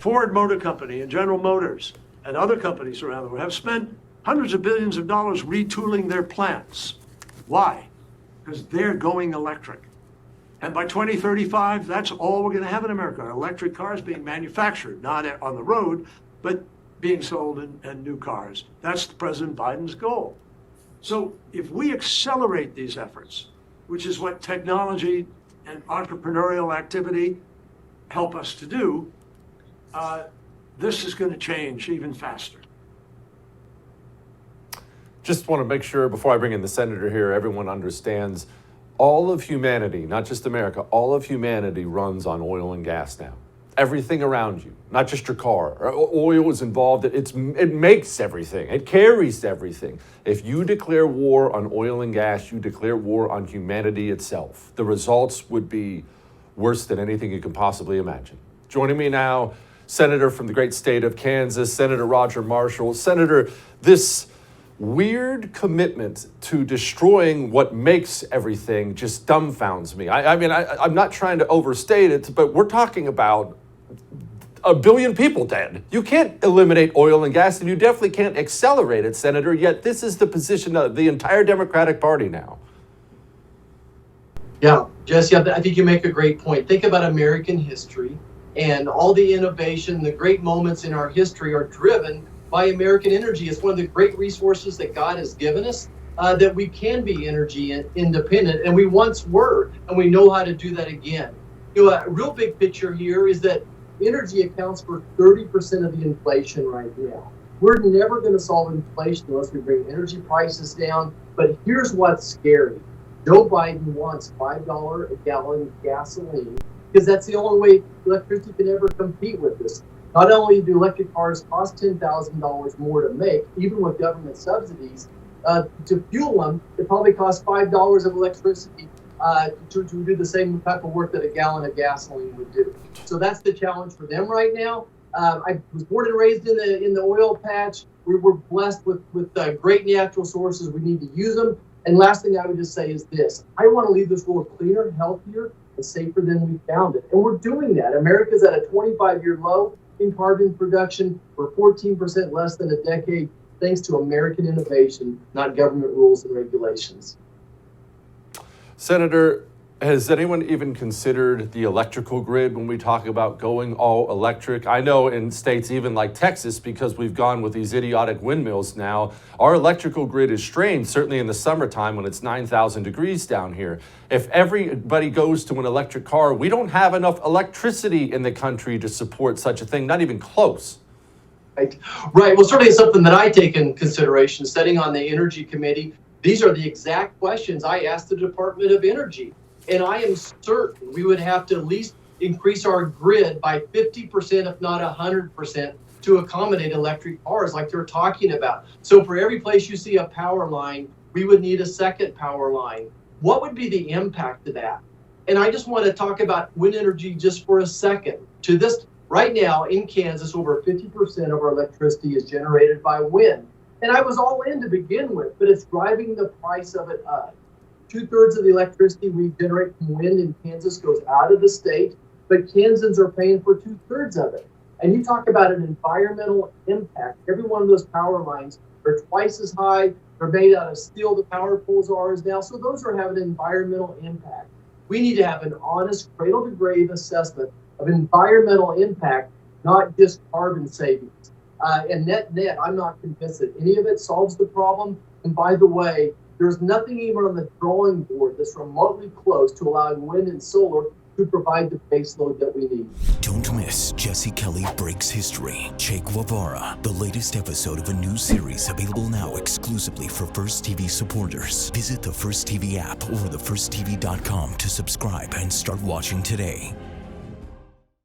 Ford Motor Company and General Motors and other companies around the world have spent hundreds of billions of dollars retooling their plants. Why? Because they're going electric. And by 2035, that's all we're going to have in America, electric cars being manufactured, not on the road, but being sold in new cars. That's President Biden's goal. So if we accelerate these efforts, which is what technology and entrepreneurial activity help us to do, this is going to change even faster. Just want to make sure, before I bring in the senator here, everyone understands all of humanity, not just America, all of humanity runs on oil and gas now. Everything around you, not just your car. Oil is involved. It makes everything. It carries everything. If you declare war on oil and gas, you declare war on humanity itself. The results would be worse than anything you can possibly imagine. Joining me now, Senator from the great state of Kansas, Senator Roger Marshall. Senator, this weird commitment to destroying what makes everything just dumbfounds me. I'm not trying to overstate it, but we're talking about a billion people dead. You can't eliminate oil and gas, and you definitely can't accelerate it, Senator, yet this is the position of the entire Democratic Party now. Yeah, Jesse, I think you make a great point. Think about American history, and all the innovation, the great moments in our history are driven by American energy. It's one of the great resources that God has given us, that we can be energy independent, and we once were, and we know how to do that again. A real big picture here is that energy accounts for 30% of the inflation right now. We're never going to solve inflation unless we bring energy prices down. But here's what's scary. Joe Biden wants $5 a gallon gasoline because that's the only way electricity can ever compete with this. Not only do electric cars cost $10,000 more to make, even with government subsidies, to fuel them, it probably costs $5 of electricity to do the same type of work that a gallon of gasoline would do. So that's the challenge for them right now. I was born and raised in the oil patch. We're blessed with great natural sources. We need to use them. And last thing I would just say is this. I want to leave this world cleaner, healthier, and safer than we found it. And we're doing that. America's at a 25-year low in carbon production. We're 14% less than a decade, thanks to American innovation, not government rules and regulations. Senator, has anyone even considered the electrical grid when we talk about going all electric? I know in states even like Texas, because we've gone with these idiotic windmills now, our electrical grid is strained, certainly in the summertime when it's 9,000 degrees down here. If everybody goes to an electric car, we don't have enough electricity in the country to support such a thing, not even close. Right. Well, certainly it's something that I take in consideration, sitting on the Energy Committee. These are the exact questions I asked the Department of Energy. And I am certain we would have to at least increase our grid by 50%, if not 100%, to accommodate electric cars like they're talking about. So for every place you see a power line, we would need a second power line. What would be the impact of that? And I just want to talk about wind energy just for a second. To this, right now in Kansas, over 50% of our electricity is generated by wind. And I was all in to begin with, but it's driving the price of it up. 2/3 of the electricity we generate from wind in Kansas goes out of the state, but Kansans are paying for 2/3 of it. And you talk about an environmental impact. Every one of those power lines are twice as high. They're made out of steel. The power poles are as now. So those are having an environmental impact. We need to have an honest cradle to grave assessment of environmental impact, not just carbon savings. And net, I'm not convinced that any of it solves the problem. And by the way, there's nothing even on the drawing board that's remotely close to allowing wind and solar to provide the base load that we need. Don't miss Jesse Kelly Breaks History, Che Guevara, the latest episode of a new series available now exclusively for First TV supporters. Visit the First TV app or thefirsttv.com to subscribe and start watching today.